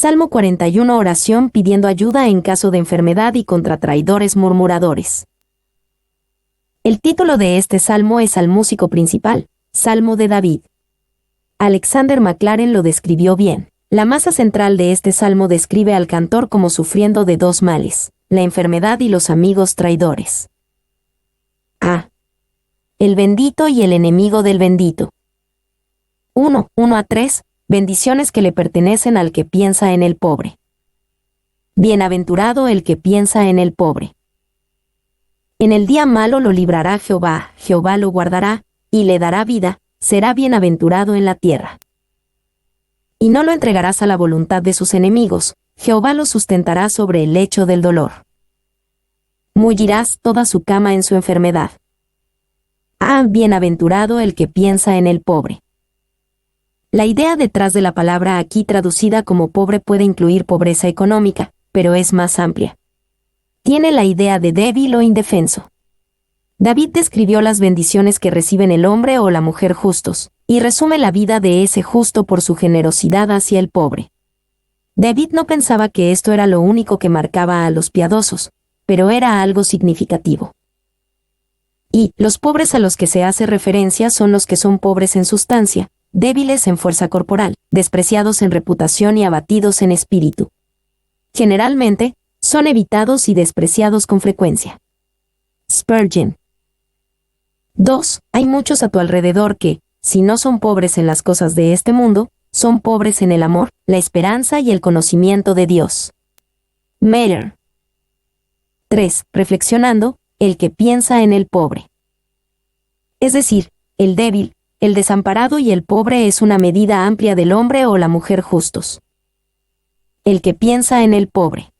Salmo 41, oración pidiendo ayuda en caso de enfermedad y contra traidores murmuradores. El título de este salmo es al músico principal, Salmo de David. Alexander Maclaren lo describió bien. La masa central de este salmo describe al cantor como sufriendo de dos males, la enfermedad y los amigos traidores. A. El bendito y el enemigo del bendito. 1:1-3. Bendiciones que le pertenecen al que piensa en el pobre. Bienaventurado el que piensa en el pobre. En el día malo lo librará Jehová, Jehová lo guardará, y le dará vida, será bienaventurado en la tierra. Y no lo entregarás a la voluntad de sus enemigos, Jehová lo sustentará sobre el lecho del dolor. Mullirás toda su cama en su enfermedad. Bienaventurado el que piensa en el pobre. La idea detrás de la palabra aquí traducida como pobre puede incluir pobreza económica, pero es más amplia. Tiene la idea de débil o indefenso. David describió las bendiciones que reciben el hombre o la mujer justos, y resume la vida de ese justo por su generosidad hacia el pobre. David no pensaba que esto era lo único que marcaba a los piadosos, pero era algo significativo. Y los pobres a los que se hace referencia son los que son pobres en sustancia, débiles en fuerza corporal, despreciados en reputación y abatidos en espíritu. Generalmente, son evitados y despreciados con frecuencia. Spurgeon. 2. Hay muchos a tu alrededor que, si no son pobres en las cosas de este mundo, son pobres en el amor, la esperanza y el conocimiento de Dios. Meyer. 3. Reflexionando, el que piensa en el pobre. Es decir, el débil, el desamparado y el pobre es una medida amplia del hombre o la mujer justos. El que piensa en el pobre.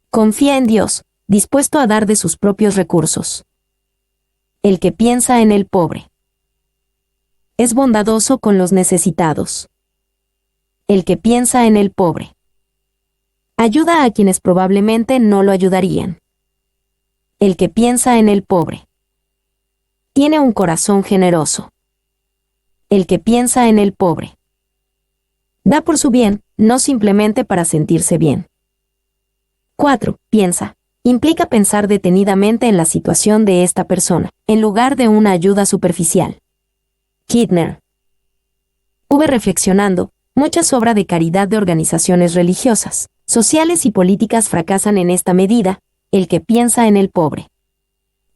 Confía en Dios, dispuesto a dar de sus propios recursos. El que piensa en el pobre. Es bondadoso con los necesitados. El que piensa en el pobre. Ayuda a quienes probablemente no lo ayudarían. El que piensa en el pobre. Tiene un corazón generoso. El que piensa en el pobre. Da por su bien, no simplemente para sentirse bien. 4. Piensa. Implica pensar detenidamente en la situación de esta persona, en lugar de una ayuda superficial. Kidner. Reflexionando, muchas obras de caridad de organizaciones religiosas, sociales y políticas fracasan en esta medida, el que piensa en el pobre.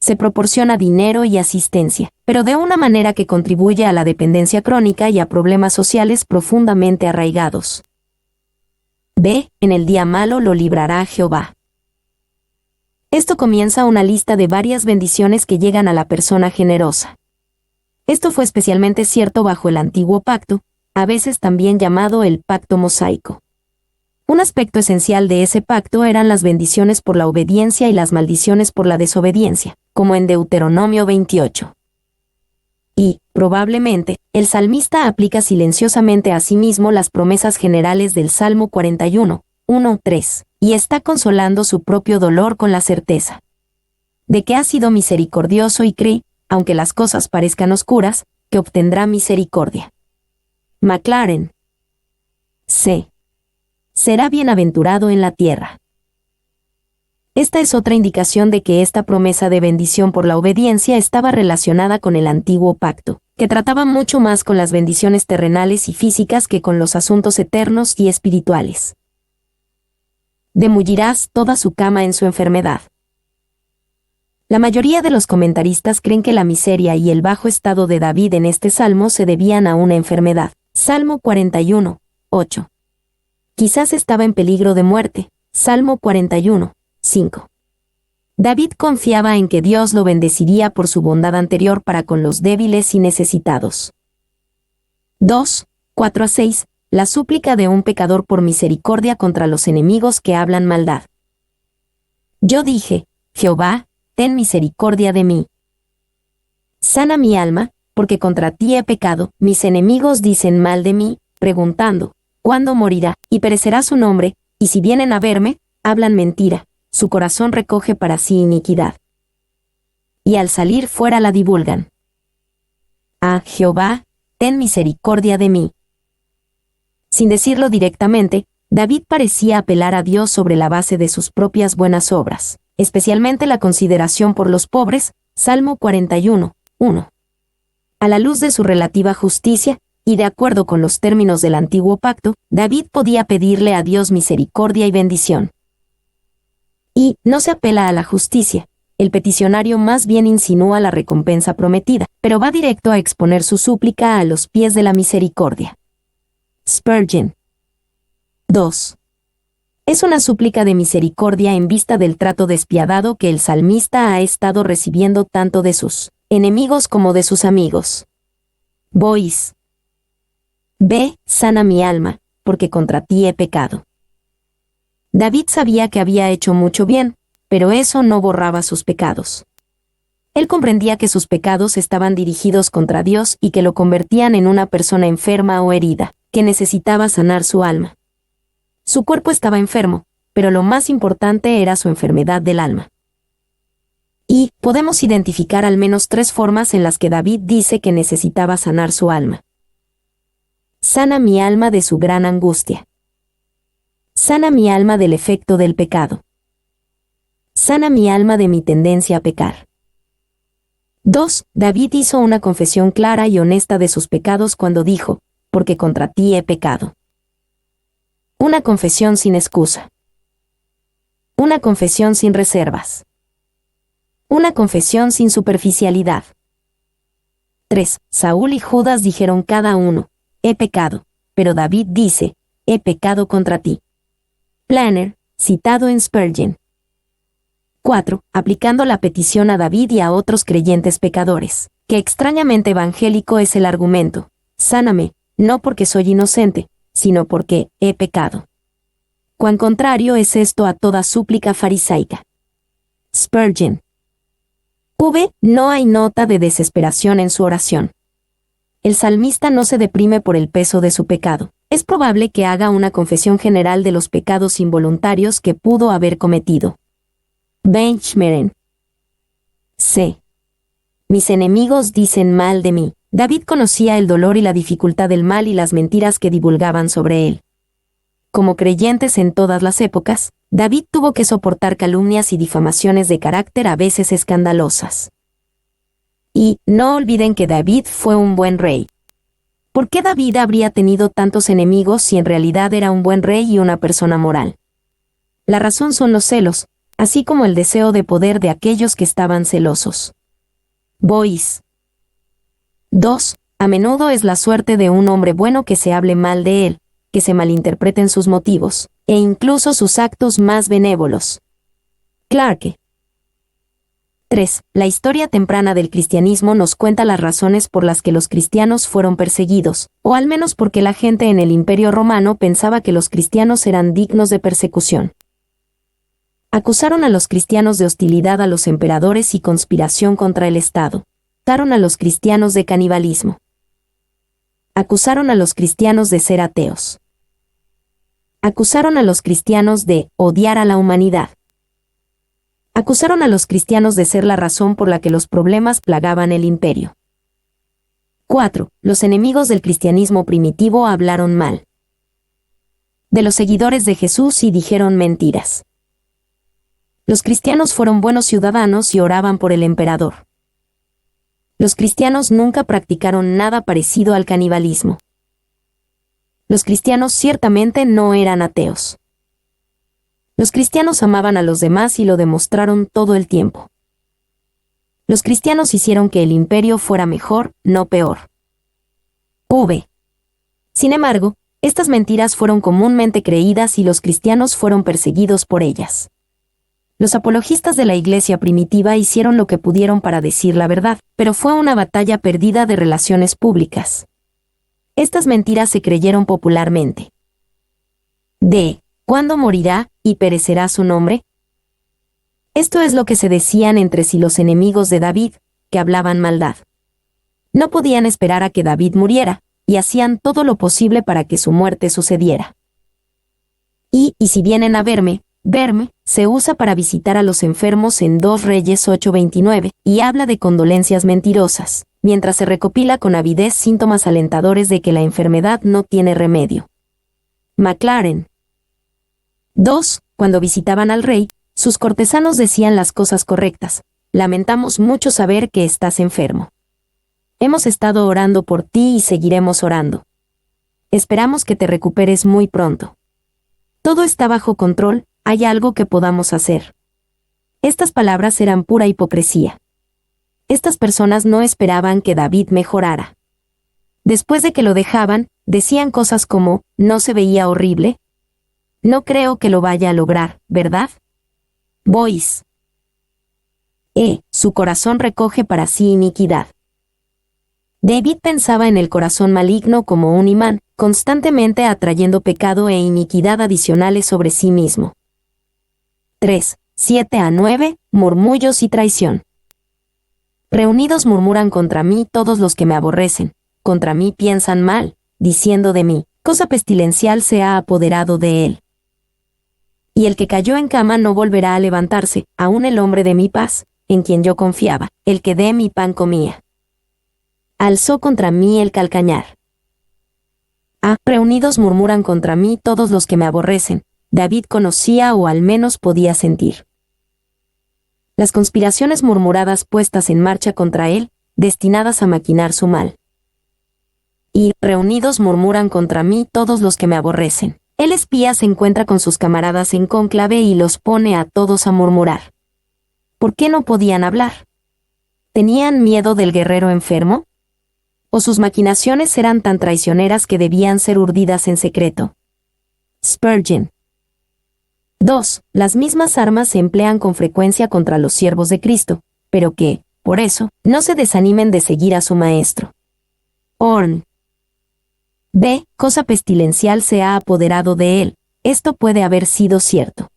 Se proporciona dinero y asistencia, pero de una manera que contribuye a la dependencia crónica y a problemas sociales profundamente arraigados. B. En el día malo lo librará Jehová. Esto comienza una lista de varias bendiciones que llegan a la persona generosa. Esto fue especialmente cierto bajo el Antiguo Pacto, a veces también llamado el Pacto Mosaico. Un aspecto esencial de ese pacto eran las bendiciones por la obediencia y las maldiciones por la desobediencia, como en Deuteronomio 28. Y, probablemente, el salmista aplica silenciosamente a sí mismo las promesas generales del Salmo 41, 1-3, y está consolando su propio dolor con la certeza de que ha sido misericordioso y cree, aunque las cosas parezcan oscuras, que obtendrá misericordia. Maclaren. C. Será bienaventurado en la tierra. Esta es otra indicación de que esta promesa de bendición por la obediencia estaba relacionada con el antiguo pacto, que trataba mucho más con las bendiciones terrenales y físicas que con los asuntos eternos y espirituales. Demullirás toda su cama en su enfermedad. La mayoría de los comentaristas creen que la miseria y el bajo estado de David en este salmo se debían a una enfermedad. Salmo 41, 8. Quizás estaba en peligro de muerte. Salmo 41, 5. David confiaba en que Dios lo bendeciría por su bondad anterior para con los débiles y necesitados. 2, 4-6. La súplica de un pecador por misericordia contra los enemigos que hablan maldad. Yo dije, Jehová, ten misericordia de mí. Sana mi alma, porque contra ti he pecado. Mis enemigos dicen mal de mí, preguntando, ¿cuándo morirá? Y perecerá su nombre, y si vienen a verme, hablan mentira, su corazón recoge para sí iniquidad. Y al salir fuera la divulgan. Jehová, ten misericordia de mí. Sin decirlo directamente, David parecía apelar a Dios sobre la base de sus propias buenas obras, especialmente la consideración por los pobres, Salmo 41, 1. A la luz de su relativa justicia, y de acuerdo con los términos del antiguo pacto, David podía pedirle a Dios misericordia y bendición. Y no se apela a la justicia. El peticionario más bien insinúa la recompensa prometida, pero va directo a exponer su súplica a los pies de la misericordia. Spurgeon. 2. Es una súplica de misericordia en vista del trato despiadado que el salmista ha estado recibiendo tanto de sus enemigos como de sus amigos. Boyce. Ve, sana mi alma, porque contra ti he pecado. David sabía que había hecho mucho bien, pero eso no borraba sus pecados. Él comprendía que sus pecados estaban dirigidos contra Dios y que lo convertían en una persona enferma o herida, que necesitaba sanar su alma. Su cuerpo estaba enfermo, pero lo más importante era su enfermedad del alma. Y podemos identificar al menos 3 formas en las que David dice que necesitaba sanar su alma. Sana mi alma de su gran angustia. Sana mi alma del efecto del pecado. Sana mi alma de mi tendencia a pecar. 2. David hizo una confesión clara y honesta de sus pecados cuando dijo, porque contra ti he pecado. Una confesión sin excusa. Una confesión sin reservas. Una confesión sin superficialidad. 3. Saúl y Judas dijeron cada uno, he pecado, pero David dice, he pecado contra ti. Planner, citado en Spurgeon. 4. Aplicando la petición a David y a otros creyentes pecadores, que extrañamente evangélico es el argumento, sáname, no porque soy inocente, sino porque he pecado. Cuán contrario es esto a toda súplica farisaica. Spurgeon. No hay nota de desesperación en su oración. El salmista no se deprime por el peso de su pecado. Es probable que haga una confesión general de los pecados involuntarios que pudo haber cometido. Benchmeren. C. Mis enemigos dicen mal de mí. David conocía el dolor y la dificultad del mal y las mentiras que divulgaban sobre él. Como creyentes en todas las épocas, David tuvo que soportar calumnias y difamaciones de carácter a veces escandalosas. Y no olviden que David fue un buen rey. ¿Por qué David habría tenido tantos enemigos si en realidad era un buen rey y una persona moral? La razón son los celos, así como el deseo de poder de aquellos que estaban celosos. Boyce. 2. A menudo es la suerte de un hombre bueno que se hable mal de él, que se malinterpreten sus motivos, e incluso sus actos más benévolos. Clarke. 3. La historia temprana del cristianismo nos cuenta las razones por las que los cristianos fueron perseguidos, o al menos porque la gente en el Imperio Romano pensaba que los cristianos eran dignos de persecución. Acusaron a los cristianos de hostilidad a los emperadores y conspiración contra el Estado. Acusaron a los cristianos de canibalismo. Acusaron a los cristianos de ser ateos. Acusaron a los cristianos de odiar a la humanidad. Acusaron a los cristianos de ser la razón por la que los problemas plagaban el imperio. 4. Los enemigos del cristianismo primitivo hablaron mal de los seguidores de Jesús y dijeron mentiras. Los cristianos fueron buenos ciudadanos y oraban por el emperador. Los cristianos nunca practicaron nada parecido al canibalismo. Los cristianos ciertamente no eran ateos. Los cristianos amaban a los demás y lo demostraron todo el tiempo. Los cristianos hicieron que el imperio fuera mejor, no peor. Sin embargo, estas mentiras fueron comúnmente creídas y los cristianos fueron perseguidos por ellas. Los apologistas de la iglesia primitiva hicieron lo que pudieron para decir la verdad, pero fue una batalla perdida de relaciones públicas. Estas mentiras se creyeron popularmente. ¿Cuándo morirá y perecerá su nombre? Esto es lo que se decían entre sí los enemigos de David, que hablaban maldad. No podían esperar a que David muriera, y hacían todo lo posible para que su muerte sucediera. Y si vienen a verme se usa para visitar a los enfermos en 2 Reyes 8:29, y habla de condolencias mentirosas, mientras se recopila con avidez síntomas alentadores de que la enfermedad no tiene remedio. Maclaren. 2. Cuando visitaban al rey, sus cortesanos decían las cosas correctas. Lamentamos mucho saber que estás enfermo. Hemos estado orando por ti y seguiremos orando. Esperamos que te recuperes muy pronto. Todo está bajo control, hay algo que podamos hacer. Estas palabras eran pura hipocresía. Estas personas no esperaban que David mejorara. Después de que lo dejaban, decían cosas como, ¿no se veía horrible? No creo que lo vaya a lograr, ¿verdad? Bois. Su corazón recoge para sí iniquidad. David pensaba en el corazón maligno como un imán, constantemente atrayendo pecado e iniquidad adicionales sobre sí mismo. 3. 7-9, murmullos y traición. Reunidos murmuran contra mí todos los que me aborrecen, contra mí piensan mal, diciendo de mí, cosa pestilencial se ha apoderado de él. Y el que cayó en cama no volverá a levantarse, aun el hombre de mi paz, en quien yo confiaba, el que de mi pan comía. Alzó contra mí el calcañar. Reunidos murmuran contra mí todos los que me aborrecen, David conocía o al menos podía sentir las conspiraciones murmuradas puestas en marcha contra él, destinadas a maquinar su mal. Y, reunidos murmuran contra mí todos los que me aborrecen. El espía se encuentra con sus camaradas en cónclave y los pone a todos a murmurar. ¿Por qué no podían hablar? ¿Tenían miedo del guerrero enfermo? ¿O sus maquinaciones eran tan traicioneras que debían ser urdidas en secreto? Spurgeon. 2. Las mismas armas se emplean con frecuencia contra los siervos de Cristo, pero que, por eso, no se desanimen de seguir a su maestro. Horn. Cosa pestilencial se ha apoderado de él. Esto puede haber sido cierto.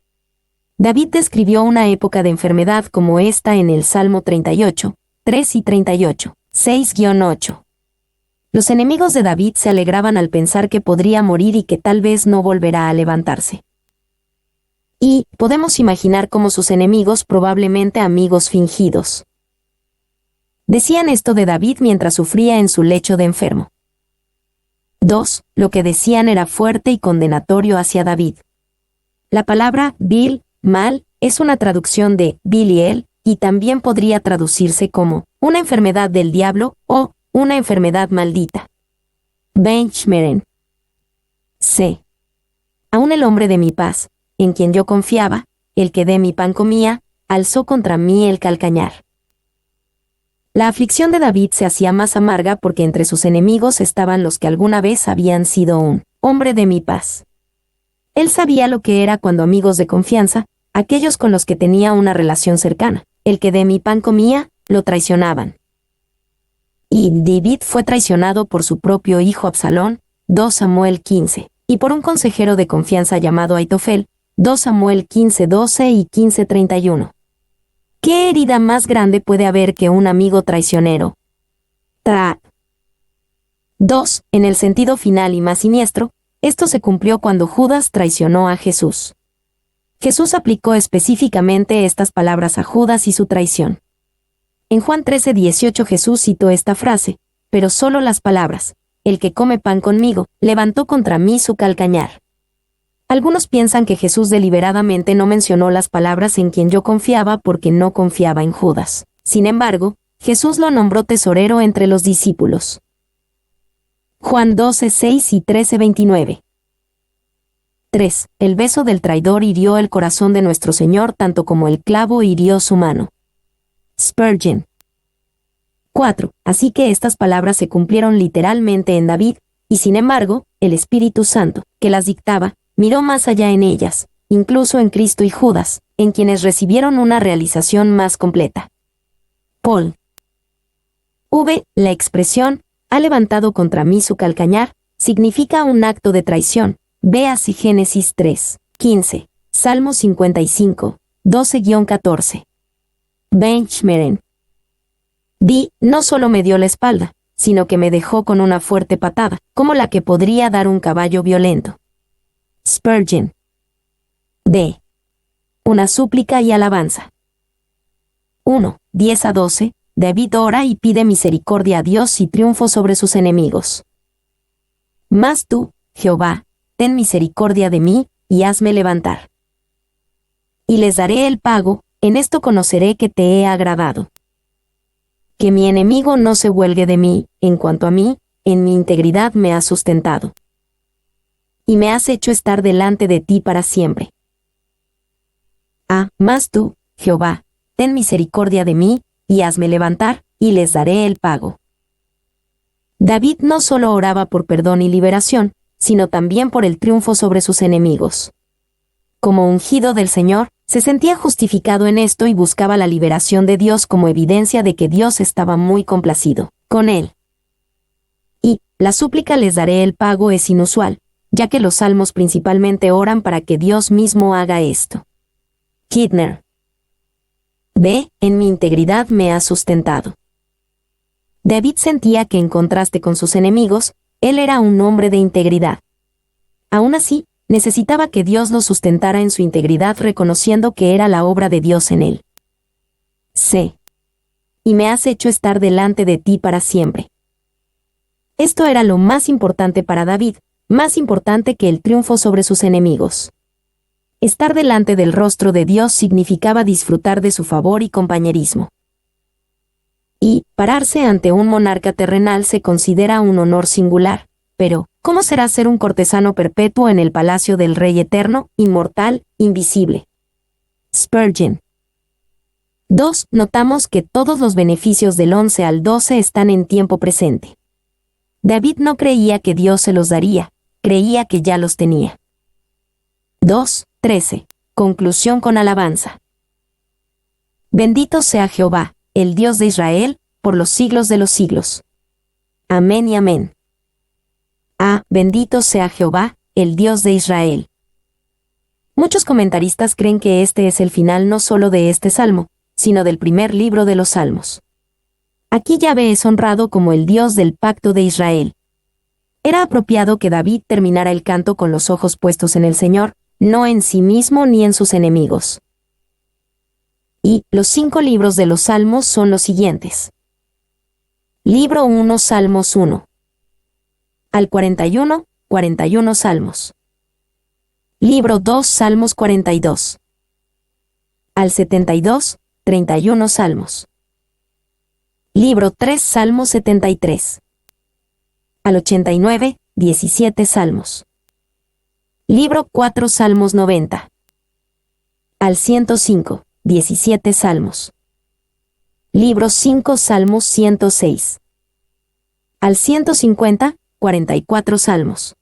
David describió una época de enfermedad como esta en el Salmo 38, 3 y 38, 6-8. Los enemigos de David se alegraban al pensar que podría morir y que tal vez no volverá a levantarse. Y podemos imaginar cómo sus enemigos, probablemente amigos fingidos, decían esto de David mientras sufría en su lecho de enfermo. 2. Lo que decían era fuerte y condenatorio hacia David. La palabra vil, mal, es una traducción de Biliel, y también podría traducirse como una enfermedad del diablo o una enfermedad maldita. Benchmeren. C. Aún el hombre de mi paz, en quien yo confiaba, el que de mi pan comía, alzó contra mí el calcañar. La aflicción de David se hacía más amarga porque entre sus enemigos estaban los que alguna vez habían sido un hombre de mi paz. Él sabía lo que era cuando amigos de confianza, aquellos con los que tenía una relación cercana, el que de mi pan comía, lo traicionaban. Y David fue traicionado por su propio hijo Absalón, 2 Samuel 15, y por un consejero de confianza llamado Aitofel, 2 Samuel 15:12 y 15:31. ¿Qué herida más grande puede haber que un amigo traicionero? 2. En el sentido final y más siniestro, esto se cumplió cuando Judas traicionó a Jesús. Jesús aplicó específicamente estas palabras a Judas y su traición. En Juan 13:18 Jesús citó esta frase, pero solo las palabras, el que come pan conmigo, levantó contra mí su calcañar. Algunos piensan que Jesús deliberadamente no mencionó las palabras en quien yo confiaba porque no confiaba en Judas. Sin embargo, Jesús lo nombró tesorero entre los discípulos. Juan 12:6 y 13:29. 3. El beso del traidor hirió el corazón de nuestro Señor tanto como el clavo hirió su mano. Spurgeon. 4. Así que estas palabras se cumplieron literalmente en David, y sin embargo, el Espíritu Santo, que las dictaba, miró más allá en ellas, incluso en Cristo y Judas, en quienes recibieron una realización más completa. Paul. La expresión, ha levantado contra mí su calcañar, significa un acto de traición. Véase Génesis 3, 15, Salmo 55, 12-14. Benchmeren. No solo me dio la espalda, sino que me dejó con una fuerte patada, como la que podría dar un caballo violento. Spurgeon. Una súplica y alabanza. 1. 10-12. David ora y pide misericordia a Dios y triunfo sobre sus enemigos. Mas tú, Jehová, ten misericordia de mí, y hazme levantar. y les daré el pago, en esto conoceré que te he agradado. Que mi enemigo no se huelgue de mí, en cuanto a mí, en mi integridad me has sustentado. Y me has hecho estar delante de ti para siempre. Mas tú, Jehová, ten misericordia de mí, y hazme levantar, y les daré el pago. David no solo oraba por perdón y liberación, sino también por el triunfo sobre sus enemigos. Como ungido del Señor, se sentía justificado en esto y buscaba la liberación de Dios como evidencia de que Dios estaba muy complacido con él. Y, la súplica les daré el pago es inusual, ya que los salmos principalmente oran para que Dios mismo haga esto. Kidner. Ve, en mi integridad me has sustentado. David sentía que en contraste con sus enemigos, él era un hombre de integridad. Aún así, necesitaba que Dios lo sustentara en su integridad reconociendo que era la obra de Dios en él. C. Y me has hecho estar delante de ti para siempre. Esto era lo más importante para David, más importante que el triunfo sobre sus enemigos. Estar delante del rostro de Dios significaba disfrutar de su favor y compañerismo. Y, pararse ante un monarca terrenal se considera un honor singular, pero, ¿cómo será ser un cortesano perpetuo en el palacio del Rey eterno, inmortal, invisible? Spurgeon. 2. Notamos que todos los beneficios del 11 al 12 están en tiempo presente. David no creía que Dios se los daría, creía que ya los tenía. 2:13. Conclusión con alabanza. Bendito sea Jehová, el Dios de Israel, por los siglos de los siglos. Amén y amén. Bendito sea Jehová, el Dios de Israel. Muchos comentaristas creen que este es el final no solo de este salmo, sino del primer libro de los Salmos. Aquí Yahvé es honrado como el Dios del pacto de Israel. Era apropiado que David terminara el canto con los ojos puestos en el Señor, no en sí mismo ni en sus enemigos. Y los 5 libros de los Salmos son los siguientes. Libro 1 Salmos 1. Al 41, 41 Salmos. Libro 2 Salmos 42. Al 72, 31 Salmos. Libro 3 Salmos 73. Al 89, 17 Salmos. Libro 4 Salmos 90. Al 105, 17 Salmos. Libro 5 Salmos 106. Al 150, 44 Salmos.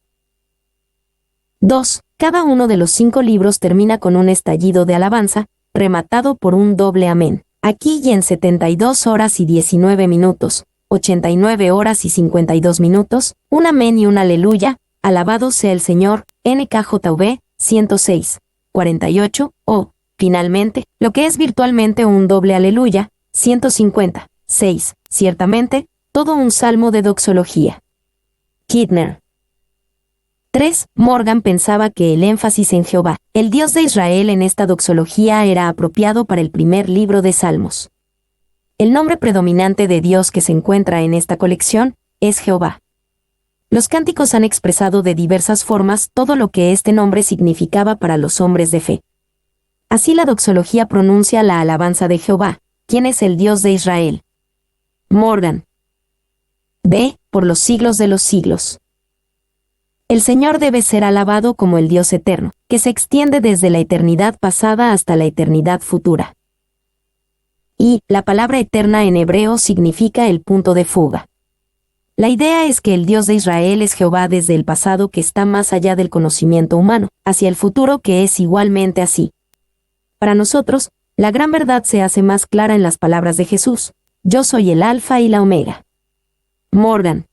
2. Cada uno de los 5 libros termina con un estallido de alabanza, rematado por un doble amén. Aquí y en 72 horas y 19 minutos, 89 horas y 52 minutos, un amén y un aleluya, alabado sea el Señor, NKJV, 106, 48, o, finalmente, lo que es virtualmente un doble aleluya, 150, 6, ciertamente, todo un salmo de doxología. Kidner. 3. Morgan pensaba que el énfasis en Jehová, el Dios de Israel en esta doxología era apropiado para el primer libro de Salmos. El nombre predominante de Dios que se encuentra en esta colección es Jehová. Los cánticos han expresado de diversas formas todo lo que este nombre significaba para los hombres de fe. Así la doxología pronuncia la alabanza de Jehová, quien es el Dios de Israel. Morgan. B. Por los siglos de los siglos. El Señor debe ser alabado como el Dios eterno, que se extiende desde la eternidad pasada hasta la eternidad futura. Y la palabra eterna en hebreo significa el punto de fuga. La idea es que el Dios de Israel es Jehová desde el pasado que está más allá del conocimiento humano, hacia el futuro que es igualmente así. Para nosotros, la gran verdad se hace más clara en las palabras de Jesús: yo soy el Alfa y la Omega. Morgan.